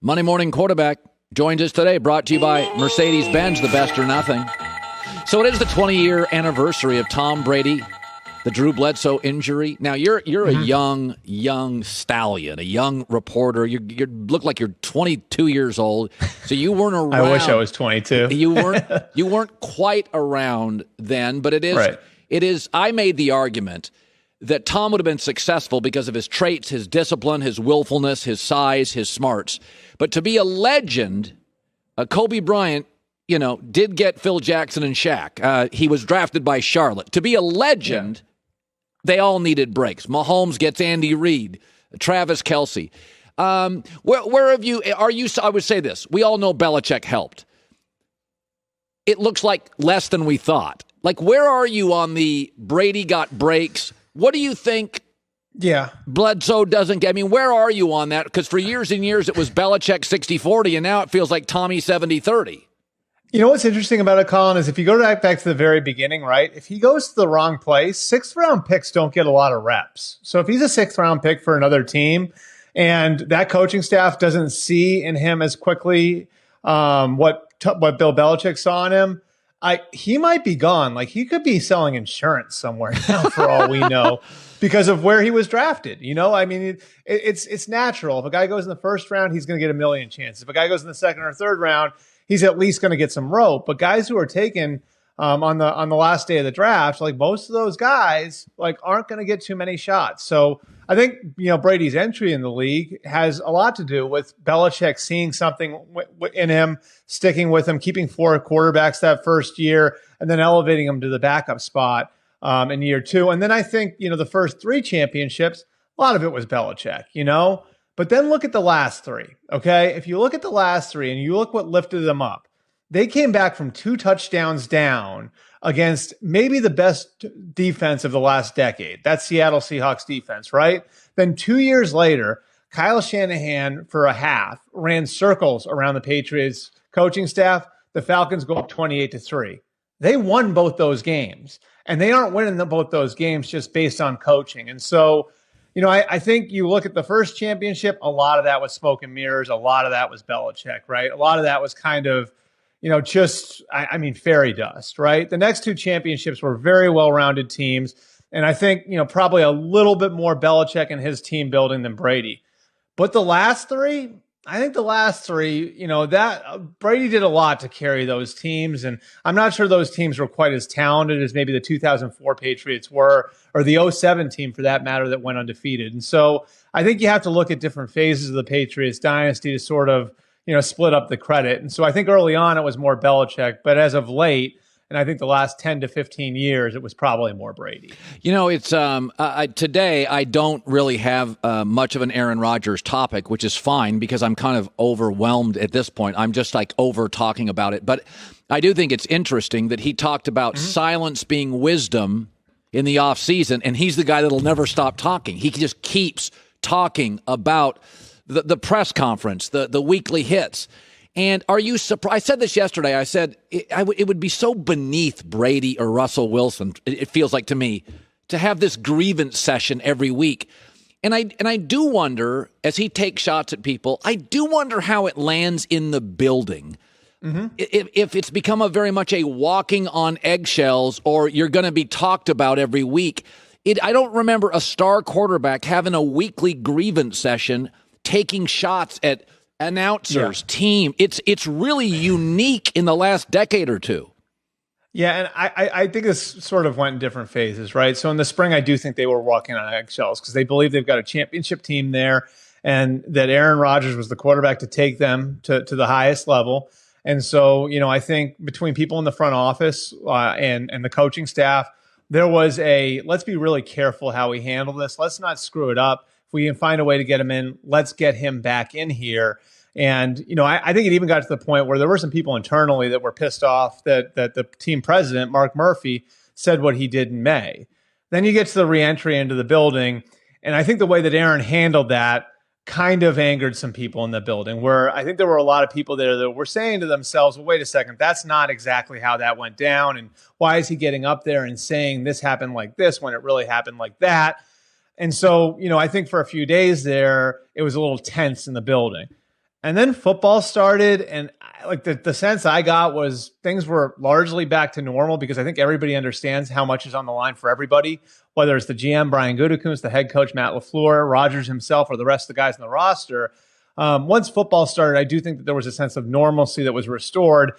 Monday Morning Quarterback joins us today, brought to you by Mercedes-Benz, the best or nothing. So it is the 20-year anniversary of Tom Brady, the Drew Bledsoe injury. Now, you're a young stallion, a young reporter. You look like you're 22 years old, so you weren't around. I wish I was 22. You weren't quite around then, but it is. Right. It is. I made the argument that Tom would have been successful because of his traits, his discipline, his willfulness, his size, his smarts. But to be a legend, Kobe Bryant, did get Phil Jackson and Shaq. He was drafted by Charlotte. To be a legend, they all needed breaks. Mahomes gets Andy Reid, Travis Kelce. Where have you? Are you? I would say this: we all know Belichick helped. It looks like less than we thought. Like, where are you on the Brady got breaks? What do you think? Yeah. Bledsoe doesn't get. I mean, where are you on that? Because for years and years it was Belichick 60-40, and now it feels like Tommy 70-30. You know what's interesting about it, Colin, is if you go back to the very beginning, right? If he goes to the wrong place, sixth-round picks don't get a lot of reps. So if he's a sixth-round pick for another team, and that coaching staff doesn't see in him as quickly what Bill Belichick saw in him, he might be gone. Like, he could be selling insurance somewhere now, for all we know, because of where he was drafted. I mean, it's natural. If a guy goes in the first round, he's going to get a million chances. If a guy goes in the second or third round, he's at least going to get some rope. But guys who are taken on the last day of the draft, like most of those guys, like aren't going to get too many shots. So I think Brady's entry in the league has a lot to do with Belichick seeing something in him, sticking with him, keeping 4 quarterbacks that first year, and then elevating him to the backup spot in year 2. And then I think the first 3 championships, a lot of it was Belichick, But then look at the last 3, okay? If you look at the last 3 and you look what lifted them up, they came back from 2 touchdowns down against maybe the best defense of the last decade. That's Seattle Seahawks defense, right? Then 2 years later, Kyle Shanahan for a half ran circles around the Patriots coaching staff. The Falcons go up 28-3. They won both those games, and they aren't winning both those games just based on coaching. And so, I think you look at the first championship, a lot of that was smoke and mirrors. A lot of that was Belichick, right? A lot of that was kind of, fairy dust, right? The next 2 championships were very well-rounded teams. And I think, probably a little bit more Belichick and his team building than Brady. But the last 3, that Brady did a lot to carry those teams. And I'm not sure those teams were quite as talented as maybe the 2004 Patriots were, or the 2007 team for that matter that went undefeated. And so I think you have to look at different phases of the Patriots dynasty to sort of, split up the credit. And so I think early on it was more Belichick, but as of late, and I think the last 10 to 15 years, it was probably more Brady. It's today I don't really have much of an Aaron Rodgers topic, which is fine because I'm kind of overwhelmed at this point. I'm just like over talking about it. But I do think it's interesting that he talked about silence being wisdom in the offseason, and he's the guy that'll never stop talking. He just keeps talking about the press conference, the weekly hits. And are you surprised? I said this yesterday. I said it would be so beneath Brady or Russell Wilson, it feels like to me, to have this grievance session every week. And I do wonder, as he takes shots at people, I do wonder how it lands in the building. Mm-hmm. If it's become very much a walking on eggshells, or you're going to be talked about every week. I don't remember a star quarterback having a weekly grievance session, taking shots at announcers, team. It's really unique in the last decade or two. Yeah, and I think this sort of went in different phases, right? So in the spring, I do think they were walking on eggshells because they believe they've got a championship team there and that Aaron Rodgers was the quarterback to take them to the highest level. And so, I think between people in the front office and the coaching staff, there was let's be really careful how we handle this. Let's not screw it up. If we can find a way to get him in, let's get him back in here. And, I think it even got to the point where there were some people internally that were pissed off that the team president, Mark Murphy, said what he did in May. Then you get to the reentry into the building. And I think the way that Aaron handled that kind of angered some people in the building, where I think there were a lot of people there that were saying to themselves, well, wait a second, that's not exactly how that went down. And why is he getting up there and saying this happened like this when it really happened like that? And so, I think for a few days there, it was a little tense in the building. And then football started, and like the sense I got was things were largely back to normal because I think everybody understands how much is on the line for everybody, whether it's the GM, Brian Gutekunst, the head coach, Matt LaFleur, Rodgers himself, or the rest of the guys in the roster. Once football started, I do think that there was a sense of normalcy that was restored.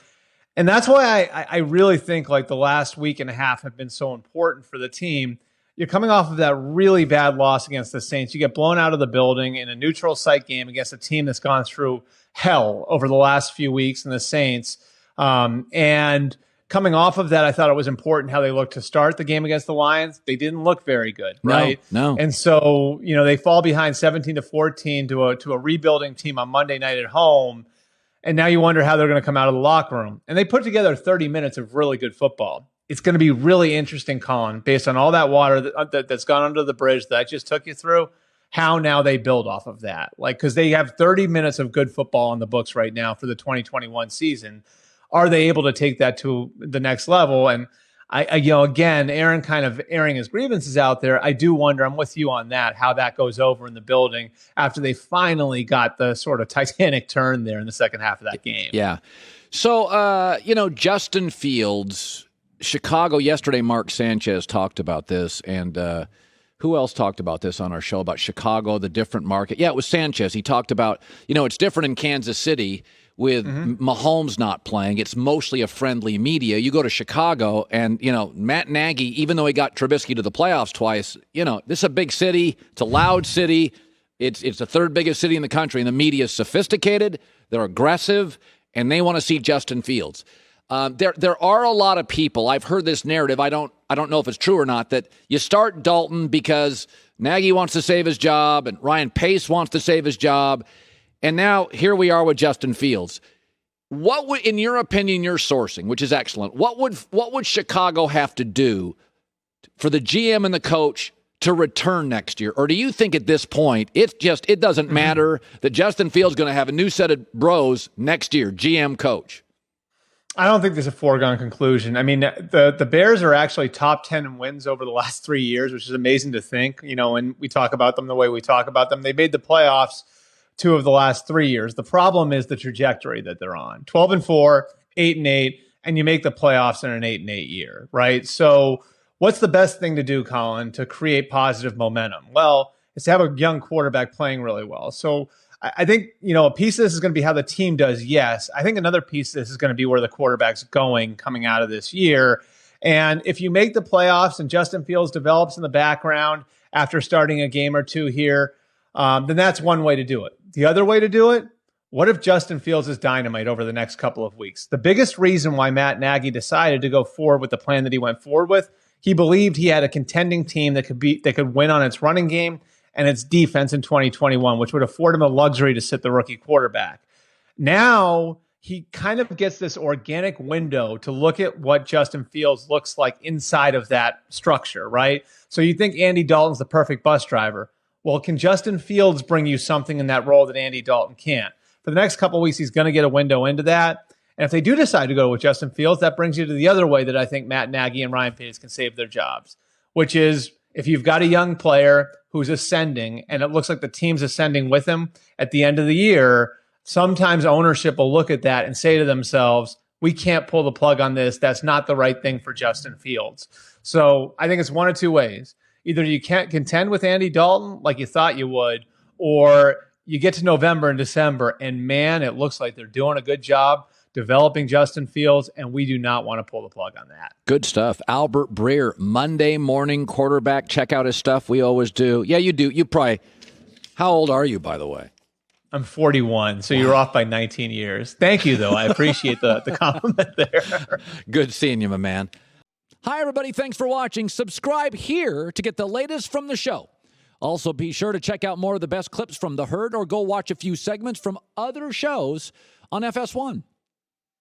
And that's why I really think like the last week and a half have been so important for the team. You're coming off of that really bad loss against the Saints. You get blown out of the building in a neutral site game against a team that's gone through hell over the last few weeks in the Saints. And coming off of that, I thought it was important how they looked to start the game against the Lions. They didn't look very good, right? No. And so, they fall behind 17-14 to a rebuilding team on Monday night at home. And now you wonder how they're going to come out of the locker room. And they put together 30 minutes of really good football. It's going to be really interesting, Colin, based on all that water that's gone under the bridge that I just took you through, how now they build off of that. Because they have 30 minutes of good football on the books right now for the 2021 season. Are they able to take that to the next level? And again, Aaron kind of airing his grievances out there. I do wonder, I'm with you on that, how that goes over in the building after they finally got the sort of Titanic turn there in the second half of that game. Yeah. So, Justin Fields, Chicago yesterday, Mark Sanchez talked about this, and who else talked about this on our show about Chicago, the different market? Yeah, it was Sanchez. He talked about, it's different in Kansas City with Mahomes not playing. It's mostly a friendly media. You go to Chicago, and, Matt Nagy, even though he got Trubisky to the playoffs twice, this is a big city. It's a loud city. It's the third biggest city in the country, and the media is sophisticated. They're aggressive, and they want to see Justin Fields. There are a lot of people. I've heard this narrative. I don't know if it's true or not, that you start Dalton because Nagy wants to save his job and Ryan Pace wants to save his job. And now here we are with Justin Fields. What would, in your opinion, your sourcing, which is excellent, what would Chicago have to do for the GM and the coach to return next year? Or do you think at this point it doesn't matter that Justin Fields is going to have a new set of bros next year, GM coach? I don't think there's a foregone conclusion. I mean, the Bears are actually top 10 in wins over the last 3 years, which is amazing to think, when we talk about them the way we talk about them. They made the playoffs 2 of the last 3 years. The problem is the trajectory that they're on. 12-4, 8-8, and you make the playoffs in an 8-8 year, right? So what's the best thing to do, Colin, to create positive momentum? Well, it's to have a young quarterback playing really well. So I think, a piece of this is going to be how the team does, yes. I think another piece of this is going to be where the quarterback's going coming out of this year. And if you make the playoffs and Justin Fields develops in the background after starting a game or two here, then that's one way to do it. The other way to do it, what if Justin Fields is dynamite over the next couple of weeks? The biggest reason why Matt Nagy decided to go forward with the plan that he went forward with, he believed he had a contending team that could win on its running game and its defense in 2021, which would afford him the luxury to sit the rookie quarterback. Now he kind of gets this organic window to look at what Justin Fields looks like inside of that structure, right? So you think Andy Dalton's the perfect bus driver. Well, can Justin Fields bring you something in that role that Andy Dalton can't? For the next couple of weeks, he's going to get a window into that. And if they do decide to go with Justin Fields, that brings you to the other way that I think Matt Nagy and Ryan Pace can save their jobs, which is if you've got a young player who's ascending and it looks like the team's ascending with him at the end of the year, sometimes ownership will look at that and say to themselves, we can't pull the plug on this. That's not the right thing for Justin Fields. So I think it's one of two ways. Either you can't contend with Andy Dalton like you thought you would, or you get to November and December, and man, it looks like they're doing a good job developing Justin Fields, and we do not want to pull the plug on that. Good stuff. Albert Breer, Monday morning quarterback. Check out his stuff. We always do. Yeah, you do. You probably, how old are you, by the way? I'm 41, so you're off by 19 years. Thank you, though. I appreciate the compliment there. Good seeing you, my man. Hi, everybody. Thanks for watching. Subscribe here to get the latest from the show. Also, be sure to check out more of the best clips from The Herd or go watch a few segments from other shows on FS1.